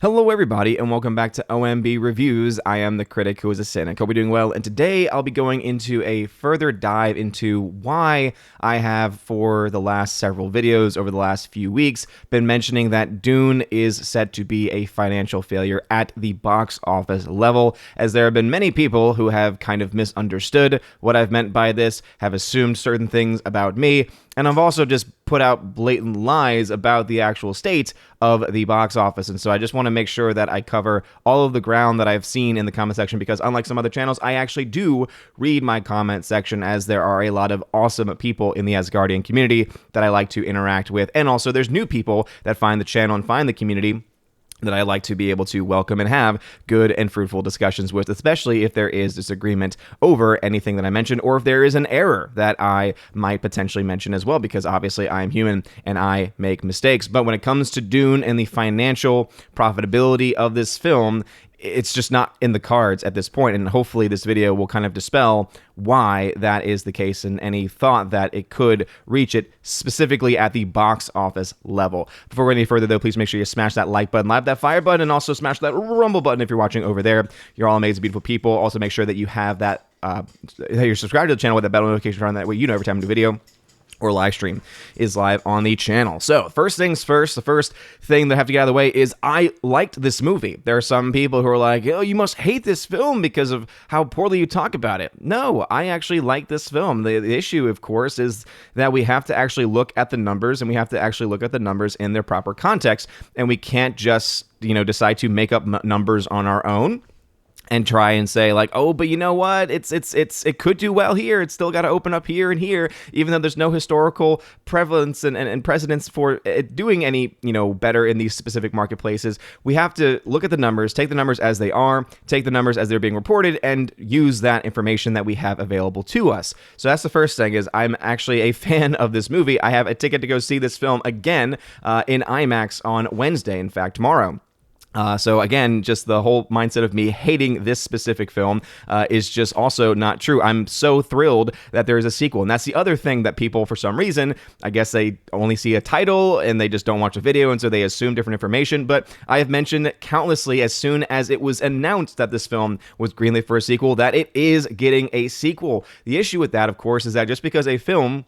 Hello everybody and welcome back to OMB Reviews. I am the critic who is a cynic. Hope you're doing well, and today I'll be going into a further dive into why I have, for the last several videos over the last few weeks, been mentioning that Dune is set to be a financial failure at the box office level, as there have been many people who have kind of misunderstood what I've meant by this, have assumed certain things about me, and I've also just put out blatant lies about the actual state of the box office. And so I just want to make sure that I cover all of the ground that I've seen in the comment section, because unlike some other channels, I actually do read my comment section, as there are a lot of awesome people in the Asgardian community that I like to interact with. And also there's new people that find the channel and find the community that I like to be able to welcome and have good and fruitful discussions with, especially if there is disagreement over anything that I mentioned, or if there is an error that I might potentially mention as well, because obviously I am human and I make mistakes. But when it comes to Dune and the financial profitability of this film, it's just not in the cards at this point, and hopefully this video will kind of dispel why that is the case and any thought that it could reach it specifically at the box office level. Before we go any further though, please make sure you smash that like button, live that fire button, and also smash that rumble button if you're watching over there. You're all amazing, beautiful people. Also make sure that you have that, you're subscribed to the channel with that bell notification on, that way you know every time I do a video or live stream is live on the channel. So first things first, the first thing that I have to get out of the way is I liked this movie. There are some people who are like, oh, you must hate this film because of how poorly you talk about it. No, I actually like this film. The issue, of course, is that we have to actually look at the numbers, and we have to actually look at the numbers in their proper context, and we can't just, decide to make up numbers on our own and try and say like, oh, but you know what? It could do well here. It's still got to open up here and here, even though there's no historical prevalence and precedence for it doing any, better in these specific marketplaces. We have to look at the numbers, take the numbers as they are, take the numbers as they're being reported, and use that information that we have available to us. So that's the first thing, is I'm actually a fan of this movie. I have a ticket to go see this film again in IMAX on Wednesday, in fact, tomorrow. So again, just the whole mindset of me hating this specific film is just also not true. I'm so thrilled that there is a sequel. And that's the other thing that people, for some reason, I guess they only see a title and they just don't watch a video, and so they assume different information. But I have mentioned countlessly, as soon as it was announced that this film was greenlit for a sequel, that it is getting a sequel. The issue with that, of course, is that just because a film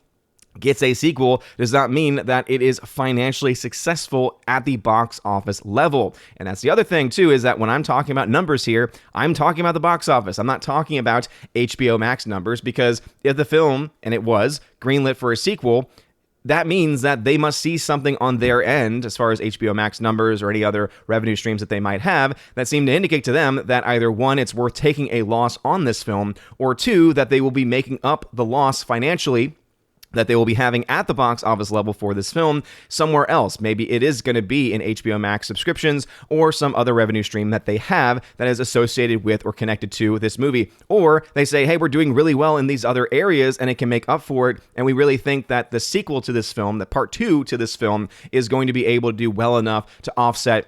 gets a sequel does not mean that it is financially successful at the box office level. And that's the other thing too, is that when I'm talking about numbers here, I'm talking about the box office. I'm not talking about HBO Max numbers, because if the film, and it was, greenlit for a sequel, that means that they must see something on their end, as far as HBO Max numbers or any other revenue streams that they might have, that seem to indicate to them that either one, it's worth taking a loss on this film, or two, that they will be making up the loss financially that they will be having at the box office level for this film somewhere else. Maybe it is going to be in HBO Max subscriptions or some other revenue stream that they have that is associated with or connected to this movie. Or they say, hey, we're doing really well in these other areas and it can make up for it, and we really think that the sequel to this film, the part 2 to this film, is going to be able to do well enough to offset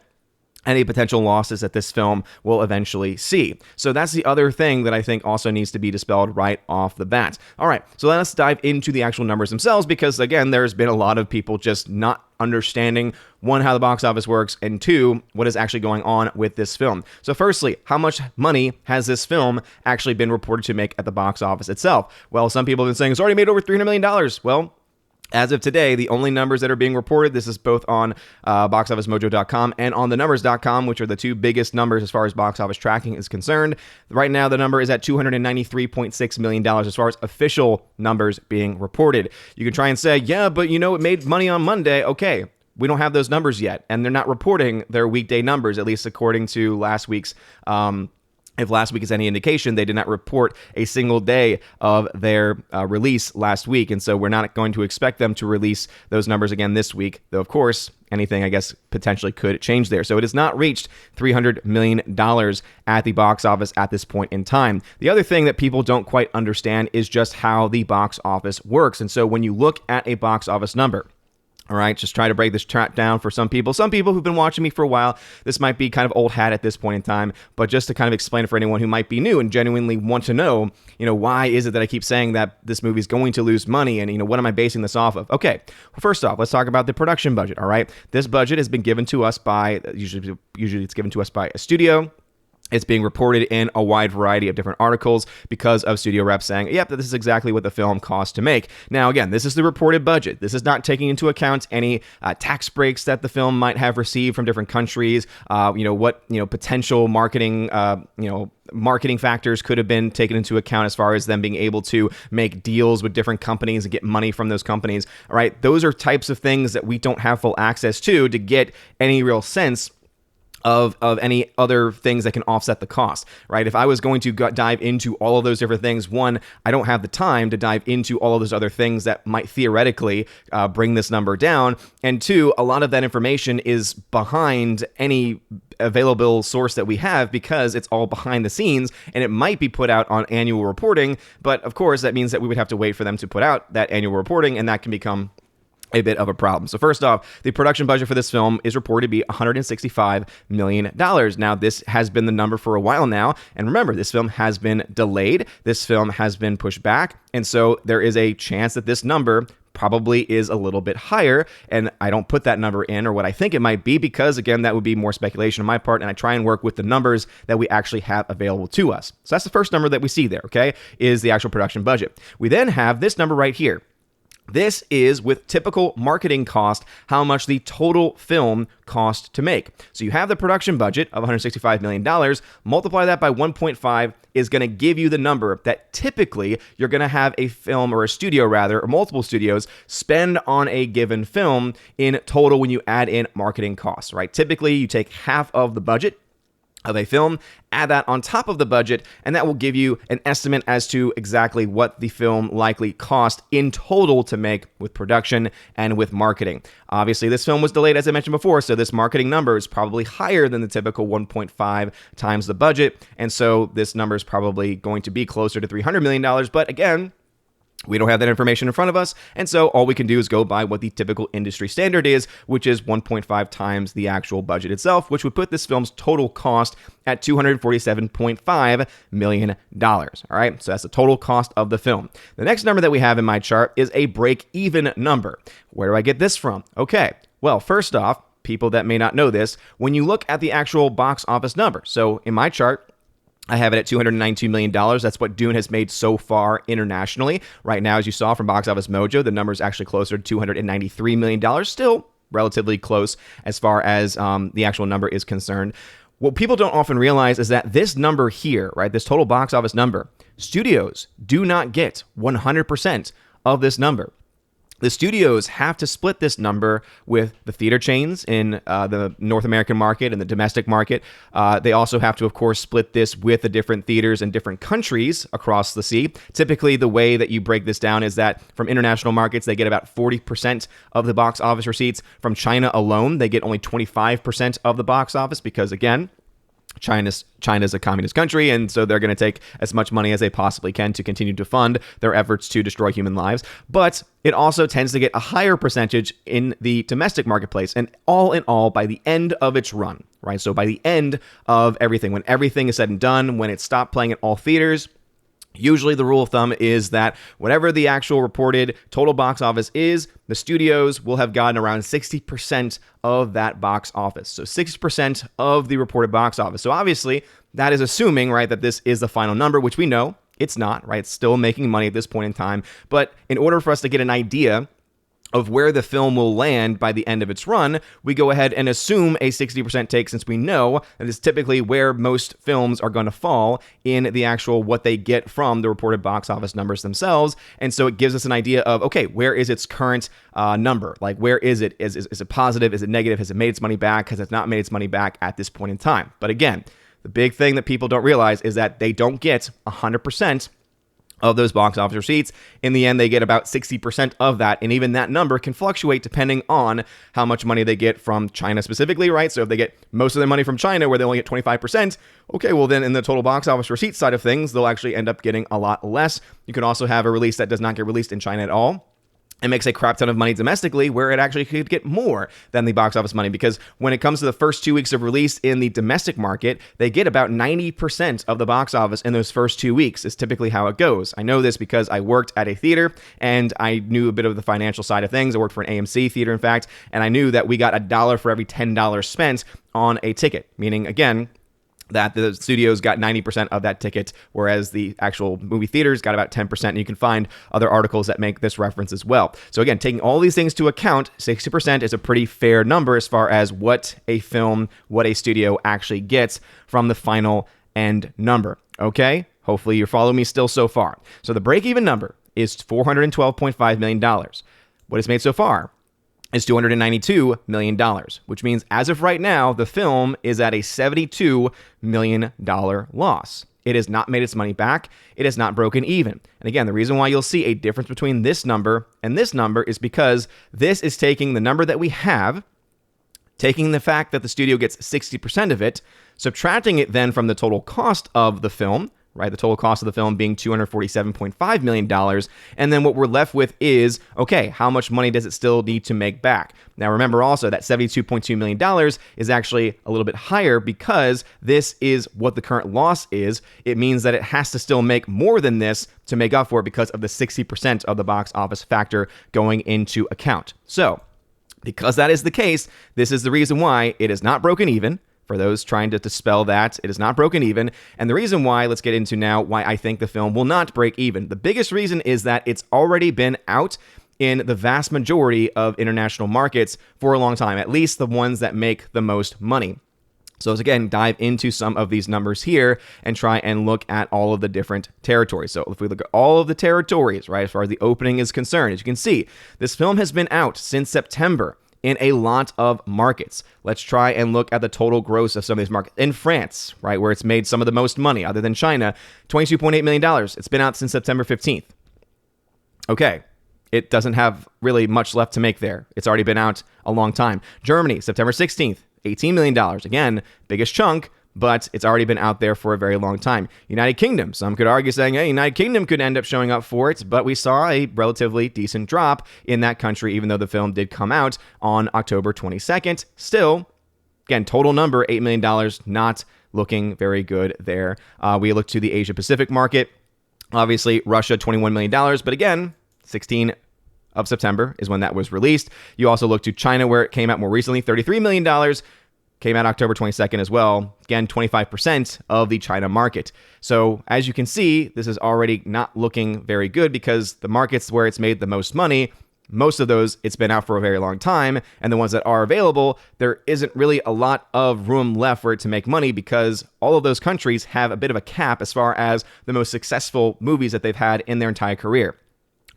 any potential losses that this film will eventually see. So that's the other thing that I think also needs to be dispelled right off the bat. All right, so let's dive into the actual numbers themselves, because again, there's been a lot of people just not understanding, one, how the box office works, and two, what is actually going on with this film. So firstly, how much money has this film actually been reported to make at the box office itself? Well, some people have been saying it's already made over $300 million. Well, as of today, the only numbers that are being reported, this is both on boxofficemojo.com and on thenumbers.com, which are the two biggest numbers as far as box office tracking is concerned. Right now, the number is at $293.6 million as far as official numbers being reported. You can try and say, yeah, but it made money on Monday. Okay, we don't have those numbers yet, and they're not reporting their weekday numbers, at least according to last week's if last week is any indication, they did not report a single day of their release last week. And so we're not going to expect them to release those numbers again this week, though, of course, anything, I guess, potentially could change there. So it has not reached $300 million at the box office at this point in time. The other thing that people don't quite understand is just how the box office works. And so when you look at a box office number, All right, just try to break this track down for some people. Some people who've been watching me for a while, this might be kind of old hat at this point in time, but just to kind of explain it for anyone who might be new and genuinely want to know, why is it that I keep saying that this movie is going to lose money, and, what am I basing this off of? Okay, well, first off, let's talk about the production budget, all right? This budget has been given to us by, usually it's given to us by a studio. It's being reported in a wide variety of different articles because of studio reps saying, yep, this is exactly what the film cost to make. Now, again, this is the reported budget. This is not taking into account any tax breaks that the film might have received from different countries, what potential marketing factors could have been taken into account as far as them being able to make deals with different companies and get money from those companies. All right, those are types of things that we don't have full access to get any real sense of any other things that can offset the cost, right? If I was going to dive into all of those different things, one, I don't have the time to dive into all of those other things that might theoretically bring this number down. And two, a lot of that information is behind any available source that we have because it's all behind the scenes and it might be put out on annual reporting. But of course, that means that we would have to wait for them to put out that annual reporting, and that can become a bit of a problem. So first off, the production budget for this film is reported to be $165 million. Now, this has been the number for a while now. And remember, this film has been delayed. This film has been pushed back. And so there is a chance that this number probably is a little bit higher. And I don't put that number in or what I think it might be because, again, that would be more speculation on my part. And I try and work with the numbers that we actually have available to us. So that's the first number that we see there, okay, is the actual production budget. We then have this number right here. This is with typical marketing cost, how much the total film cost to make. So you have the production budget of $165 million, multiply that by 1.5 is going to give you the number that typically you're going to have a film or a studio rather, or multiple studios spend on a given film in total when you add in marketing costs, right? Typically you take half of the budget of a film, add that on top of the budget, and that will give you an estimate as to exactly what the film likely cost in total to make with production and with marketing. Obviously, this film was delayed, as I mentioned before, so this marketing number is probably higher than the typical 1.5 times the budget, and so this number is probably going to be closer to $300 million, but again, we don't have that information in front of us, and so all we can do is go by what the typical industry standard is, which is 1.5 times the actual budget itself, which would put this film's total cost at $247.5 million. All right, so that's the total cost of the film. The next number that we have in my chart is a break-even number. Where do I get this from? Okay, well, first off, people that may not know this, when you look at the actual box office number, so in my chart, I have it at $292 million. That's what Dune has made so far internationally. Right now, as you saw from Box Office Mojo, the number is actually closer to $293 million. Still relatively close as far as the actual number is concerned. What people don't often realize is that this number here, right, this total box office number, studios do not get 100% of this number. The studios have to split this number with the theater chains in the North American market and the domestic market. They also have to, of course, split this with the different theaters in different countries across the sea. Typically, the way that you break this down is that from international markets, they get about 40% of the box office receipts. From China alone, they get only 25% of the box office because, again, China's a communist country, and so they're going to take as much money as they possibly can to continue to fund their efforts to destroy human lives. But it also tends to get a higher percentage in the domestic marketplace, and all in all, by the end of its run, right? So by the end of everything, when everything is said and done, when it stopped playing at all theaters, usually the rule of thumb is that whatever the actual reported total box office is, the studios will have gotten around 60% of that box office. So 60% of the reported box office. So obviously, that is assuming, right, that this is the final number, which we know it's not, right? It's still making money at this point in time. But in order for us to get an idea of where the film will land by the end of its run, we go ahead and assume a 60% take since we know that is typically where most films are going to fall in the actual what they get from the reported box office numbers themselves. And so it gives us an idea of, okay, where is its current number? Like, where is it? Is it positive? Is it negative? Has it made its money back? Has it not made its money back at this point in time? But again, the big thing that people don't realize is that they don't get 100% of those box office receipts. In the end, they get about 60% of that, and even that number can fluctuate depending on how much money they get from China specifically, right? So if they get most of their money from China, where they only get 25%, okay, well then in the total box office receipt side of things, they'll actually end up getting a lot less. You can also have a release that does not get released in China at all, it makes a crap ton of money domestically, where it actually could get more than the box office money, because when it comes to the first 2 weeks of release in the domestic market, they get about 90% of the box office in those first 2 weeks is typically how it goes. I know this because I worked at a theater and I knew a bit of the financial side of things. I worked for an AMC theater, in fact, and I knew that we got $1 for every $10 spent on a ticket, meaning, again, that the studios got 90% of that ticket, whereas the actual movie theaters got about 10%. And you can find other articles that make this reference as well. So again, taking all these things to account, 60% is a pretty fair number as far as what a film, what a studio actually gets from the final end number. Okay? Hopefully you're following me still so far. So the break-even number is $412.5 million. What it's made so far is $292 million, which means as of right now, the film is at a $72 million loss. It has not made its money back. It has not broken even. And again, the reason why you'll see a difference between this number and this number is because this is taking the number that we have, taking the fact that the studio gets 60% of it, subtracting it then from the total cost of the film, right? The total cost of the film being $247.5 million. And then what we're left with is, okay, how much money does it still need to make back? Now, remember also that $72.2 million is actually a little bit higher because this is what the current loss is. It means that it has to still make more than this to make up for it because of the 60% of the box office factor going into account. So, because that is the case, this is the reason why it is not broken even. For those trying to dispel that, it is not broken even. And the reason why, let's get into now why I think the film will not break even. The biggest reason is that it's already been out in the vast majority of international markets for a long time, at least the ones that make the most money. So let's again dive into some of these numbers here and try and look at all of the different territories. So if we look at all of the territories, right, as far as the opening is concerned, as you can see, this film has been out since September in a lot of markets. Let's try and look at the total gross of some of these markets. In France, right, where it's made some of the most money other than China, $22.8 million. It's been out since September 15th. Okay, it doesn't have really much left to make there. It's already been out a long time. Germany, September 16th, $18 million. Again, biggest chunk, but it's already been out there for a very long time. United Kingdom, some could argue saying, hey, United Kingdom could end up showing up for it, but we saw a relatively decent drop in that country, even though the film did come out on October 22nd. Still, again, total number, $8 million, not looking very good there. We look to the Asia Pacific market. Obviously, Russia, $21 million, but again, 16 of September is when that was released. You also look to China, where it came out more recently, $33 million. Came out October 22nd as well. Again, 25% of the China market. So as you can see, this is already not looking very good because the markets where it's made the most money, most of those, it's been out for a very long time. And the ones that are available, there isn't really a lot of room left for it to make money because all of those countries have a bit of a cap as far as the most successful movies that they've had in their entire career.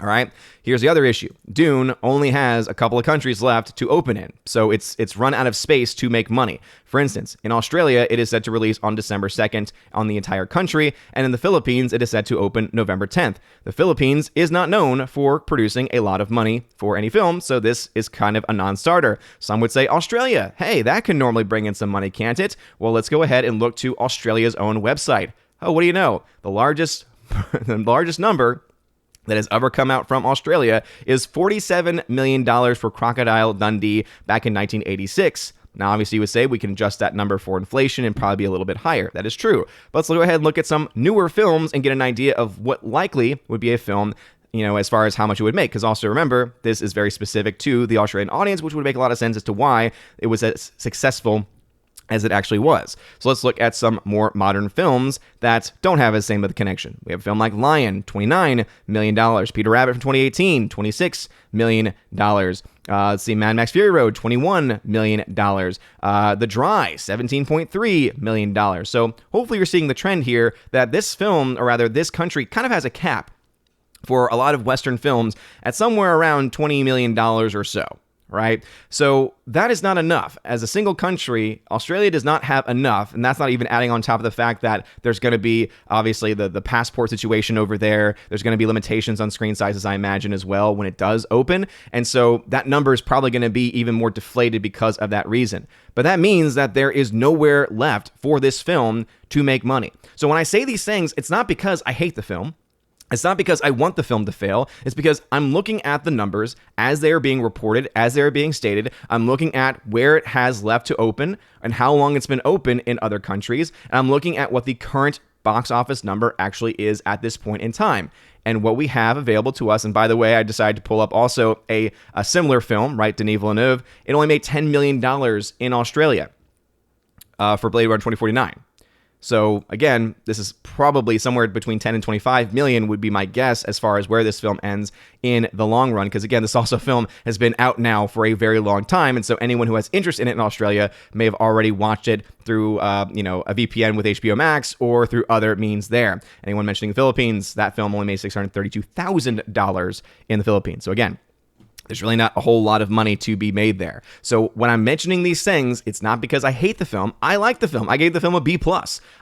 All right, here's the other issue. Dune only has a couple of countries left to open in, so it's run out of space to make money. For instance, in Australia, it is set to release on December 2nd on the entire country, and in the Philippines, it is set to open November 10th. The Philippines is not known for producing a lot of money for any film, so this is kind of a non-starter. Some would say Australia, hey, that can normally bring in some money, can't it? Well, let's go ahead and look to Australia's own website. Oh, what do you know? The largest number that has ever come out from Australia is $47 million for Crocodile Dundee back in 1986. Now, obviously, you would say we can adjust that number for inflation and probably be a little bit higher. That is true. But let's go ahead and look at some newer films and get an idea of what likely would be a film, as far as how much it would make. Because also remember, this is very specific to the Australian audience, which would make a lot of sense as to why it was as successful as it actually was. So let's look at some more modern films that don't have the same of the connection. We have a film like Lion, $29 million. Peter Rabbit from 2018, $26 million. Let's see, Mad Max Fury Road, $21 million. The Dry, $17.3 million. So hopefully you're seeing the trend here that this film, or rather this country, kind of has a cap for a lot of Western films at somewhere around $20 million or so. Right? So that is not enough. As a single country, Australia does not have enough, and that's not even adding on top of the fact that there's going to be, obviously, the passport situation over there. There's going to be limitations on screen sizes, I imagine, as well, when it does open, and so that number is probably going to be even more deflated because of that reason. But that means that there is nowhere left for this film to make money. So when I say these things, it's not because I hate the film. It's not because I want the film to fail. It's because I'm looking at the numbers as they are being reported, as they are being stated. I'm looking at where it has left to open and how long it's been open in other countries. And I'm looking at what the current box office number actually is at this point in time. And what we have available to us, and by the way, I decided to pull up also a similar film, right, Denis Villeneuve. It only made $10 million in Australia for Blade Runner 2049. So again, this is probably somewhere between 10 and 25 million would be my guess as far as where this film ends in the long run. Because again, this also film has been out now for a very long time. And so anyone who has interest in it in Australia may have already watched it through, a VPN with HBO Max or through other means there. Anyone mentioning the Philippines, that film only made $632,000 in the Philippines. So again, there's really not a whole lot of money to be made there. So when I'm mentioning these things, it's not because I hate the film. I like the film. I gave the film a B+.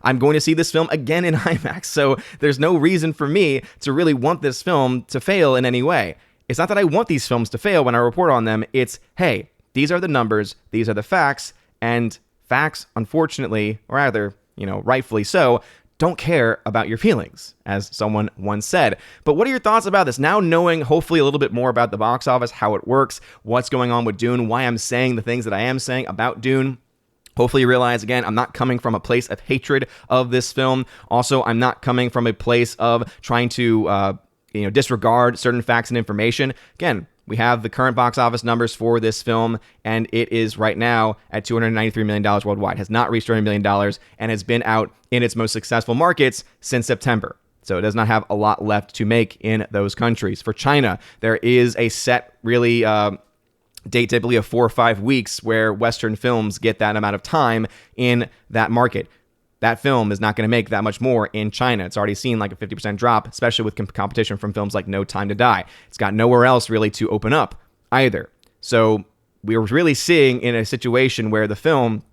I'm going to see this film again in IMAX. So there's no reason for me to really want this film to fail in any way. It's not that I want these films to fail when I report on them. It's, hey, these are the numbers. These are the facts. And facts, unfortunately, or rather, rightfully so, don't care about your feelings, as someone once said. But what are your thoughts about this? Now knowing hopefully a little bit more about the box office, how it works, what's going on with Dune, why I'm saying the things that I am saying about Dune. Hopefully you realize, again, I'm not coming from a place of hatred of this film. Also, I'm not coming from a place of trying to disregard certain facts and information. Again, we have the current box office numbers for this film, and it is right now at $293 million worldwide. Has not reached $200 million and has been out in its most successful markets since September. So it does not have a lot left to make in those countries. For China, there is a set really date, typically of 4 or 5 weeks, where Western films get that amount of time in that market. That film is not going to make that much more in China. It's already seen like a 50% drop, especially with competition from films like No Time to Die. It's got nowhere else really to open up either. So we're really seeing in a situation where the film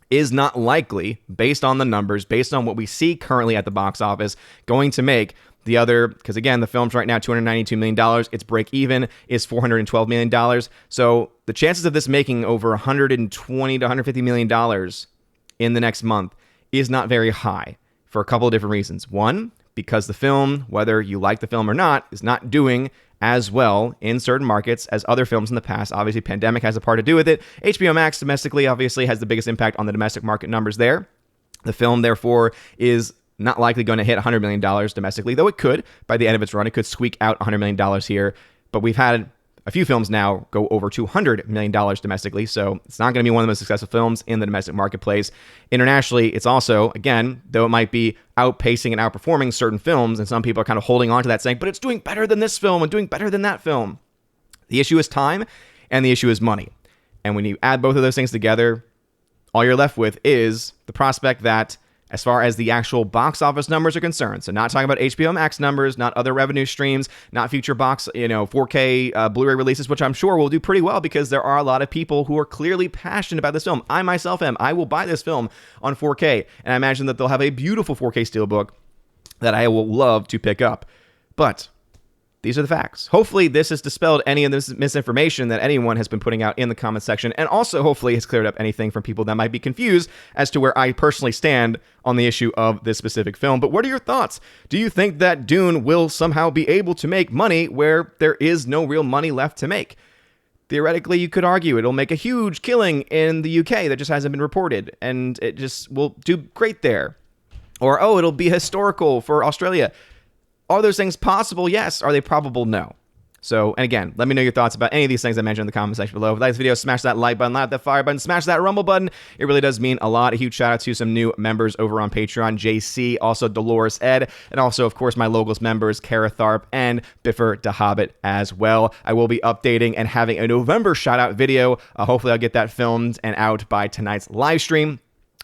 is not likely, based on the numbers, based on what we see currently at the box office, going to make the other, because again, the film's right now $292 million. Its break even is $412 million. So the chances of this making over $120 to $150 million in the next month is not very high for a couple of different reasons. One, because the film, whether you like the film or not, is not doing as well in certain markets as other films in the past. Obviously, pandemic has a part to do with it. HBO Max domestically obviously has the biggest impact on the domestic market numbers there. The film, therefore, is not likely going to hit $100 million domestically, though it could. By the end of its run, it could squeak out $100 million here. But we've had a few films now go over $200 million domestically, so it's not going to be one of the most successful films in the domestic marketplace. Internationally, it's also, again, though it might be outpacing and outperforming certain films, and some people are kind of holding on to that saying, but it's doing better than this film and doing better than that film. The issue is time, and the issue is money. And when you add both of those things together, all you're left with is the prospect that, as far as the actual box office numbers are concerned, so not talking about HBO Max numbers, not other revenue streams, not future 4K Blu-ray releases, which I'm sure will do pretty well because there are a lot of people who are clearly passionate about this film. I myself am. I will buy this film on 4K, and I imagine that they'll have a beautiful 4K steelbook that I will love to pick up. But these are the facts. Hopefully this has dispelled any of this misinformation that anyone has been putting out in the comment section, and also hopefully has cleared up anything from people that might be confused as to where I personally stand on the issue of this specific film. But what are your thoughts? Do you think that Dune will somehow be able to make money where there is no real money left to make? Theoretically, you could argue it'll make a huge killing in the UK that just hasn't been reported, and it just will do great there. Or, it'll be historical for Australia. Are those things possible? Yes. Are they probable? No. So, and again, let me know your thoughts about any of these things I mentioned in the comment section below. If you like this video, smash that like button, light that fire button, smash that rumble button. It really does mean a lot. A huge shout out to some new members over on Patreon, JC, also Dolores Ed, and also, of course, my Logos members, Kara Tharp and Biffer DeHobbit as well. I will be updating and having a November shout out video. Hopefully I'll get that filmed and out by tonight's live stream.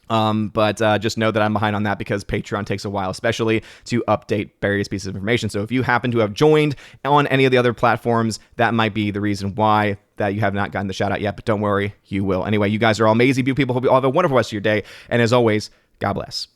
But just know that I'm behind on that because Patreon takes a while, especially to update various pieces of information. So if you happen to have joined on any of the other platforms, that might be the reason why that you have not gotten the shout out yet. But don't worry, you will. Anyway, you guys are all amazing, beautiful people. Hope you all have a wonderful rest of your day. And as always, God bless.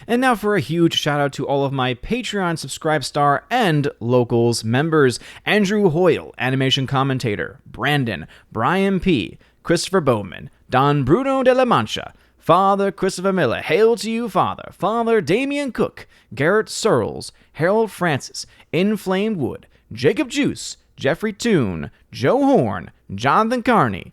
And now for a huge shout out to all of my Patreon Subscribe Star and Locals members: Andrew Hoyle, animation commentator; Brandon, Brian P., Christopher Bowman, Don Bruno de la Mancha, Father Christopher Miller, hail to you, Father. Father Damian Cook, Garrett Searles, Harold Francis, Inflamed Wood, Jacob Juice, Jeffrey Toone, Joe Horn, Jonathan Carney,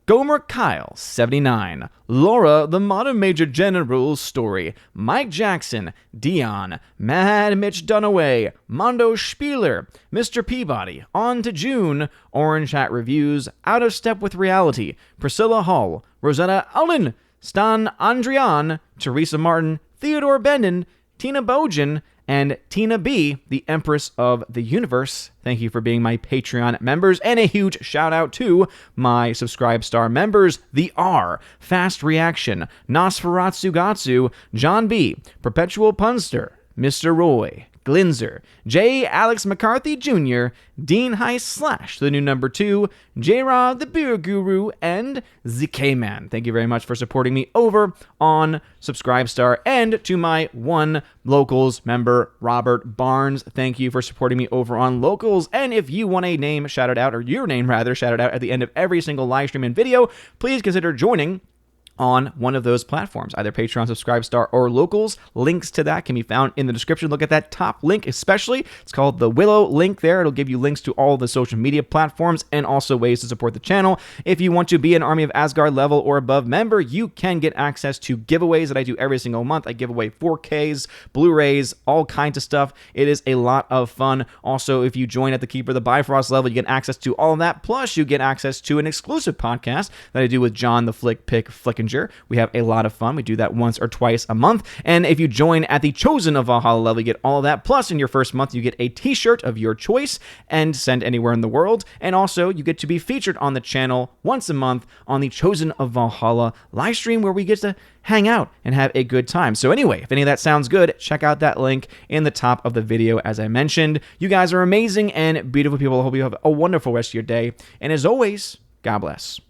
Gomer Kyle, 79, Laura, the Modern Major General's Story, Mike Jackson, Dion, Mad Mitch Dunaway, Mondo Spieler, Mr. Peabody, On to June, Orange Hat Reviews, Out of Step with Reality, Priscilla Hall, Rosetta Allen, Stan Andrian, Teresa Martin, Theodore Benden, Tina Bojan, and Tina B, the Empress of the Universe. Thank you for being my Patreon members, and a huge shout out to my Subscribe Star members, The R, Fast Reaction, Nosferatu Gatsu, John B, Perpetual Punster, Mr. Roy, Glinzer, J. Alex McCarthy Jr., Dean Heist Slash, the new number 2, J-Rod, the Beer Guru, and ZK-Man. Thank you very much for supporting me over on Subscribestar. And to my one Locals member, Robert Barnes, thank you for supporting me over on Locals. And if you want a name shouted out, or your name rather, shouted out at the end of every single live stream and video, please consider joining on one of those platforms, either Patreon, Subscribestar, or Locals. Links to that can be found in the description. Look at that top link especially. It's called the Willow link there. It'll give you links to all the social media platforms and also ways to support the channel. If you want to be an Army of Asgard level or above member, you can get access to giveaways that I do every single month. I give away 4Ks, Blu-rays, all kinds of stuff. It is a lot of fun. Also, if you join at the Keeper of the Bifrost level, you get access to all of that. Plus, you get access to an exclusive podcast that I do with John the Flick Pick Flickinger. We have a lot of fun. We do that once or twice a month. And if you join at the Chosen of Valhalla level, you get all of that. Plus, in your first month, you get a t-shirt of your choice and send anywhere in the world. And also, you get to be featured on the channel once a month on the Chosen of Valhalla live stream, where we get to hang out and have a good time. So anyway, if any of that sounds good, check out that link in the top of the video as I mentioned. You guys are amazing and beautiful people. I hope you have a wonderful rest of your day. And as always, God bless.